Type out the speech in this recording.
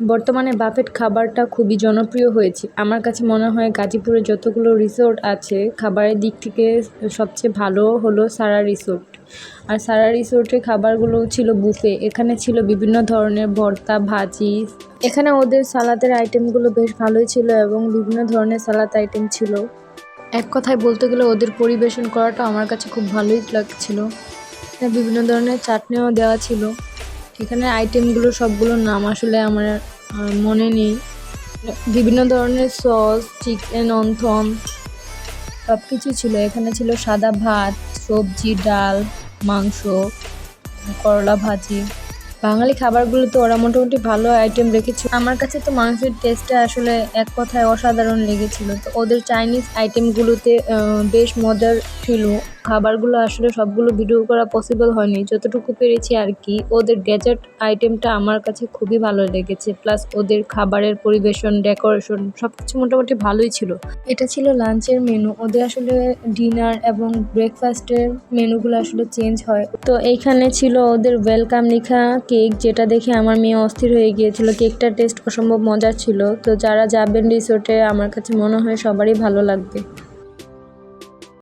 বর্তমানে বাফেট খাবারটা খুবই জনপ্রিয় হয়েছে। আমার কাছে মনে হয় গাজীপুরে যতগুলো রিসোর্ট আছে খাবারের দিক থেকে সবচেয়ে ভালো হলো সারা রিসোর্ট। আর সারা রিসোর্টের খাবারগুলো ছিল বুফে। এখানে ছিল বিভিন্ন ধরনের ভর্তা, ভাজি। এখানে ওদের সালাদের আইটেমগুলো বেশ ভালোই ছিল এবং বিভিন্ন ধরনের সালাদ আইটেম ছিল। এক কথায় বলতে গেলে ওদের পরিবেশন করাটা আমার কাছে খুব ভালোই লাগছিল। বিভিন্ন ধরনের চাটনিও দেওয়া ছিল। এখানে আইটেমগুলো সবগুলোর নাম আসলে আমার মনে নেই। বিভিন্ন ধরনের সস, চিকেন অন্থন সব কিছু ছিল। এখানে ছিল সাদা ভাত, সবজি, ডাল, মাংস, করলা ভাজি। বাঙালি খাবারগুলোতে ওরা মোটামুটি ভালো আইটেম রেখেছিল। আমার কাছে তো মাংসের টেস্টটা আসলে এক কথায় অসাধারণ লেগেছিল। তো ওদের চাইনিজ আইটেমগুলোতে বেশ মজার ছিল। খাবারগুলো আসলে সবগুলো ভিডিও করা পসিবল হয়নি, যতটুকু পেরেছি আর কি। ওদের ডেজার্ট আইটেমটা আমার কাছে খুবই ভালো লেগেছে, প্লাস ওদের খাবারের পরিবেশন, ডেকোরেশন সব কিছু মোটামুটি ভালোই ছিল। এটা ছিল লাঞ্চের মেনু। ওদের আসলে ডিনার এবং ব্রেকফাস্টের মেনুগুলো আসলে চেঞ্জ হয়। তো এইখানে ছিল ওদের ওয়েলকাম লেখা কেক, যেটা দেখে আমার মেয়ে অস্থির হয়ে গিয়েছিল। কেকটার টেস্ট অসম্ভব মজার ছিল। তো যারা যাবেন রিসোর্টে আমার কাছে মনে হয় সবারই ভালো লাগবে।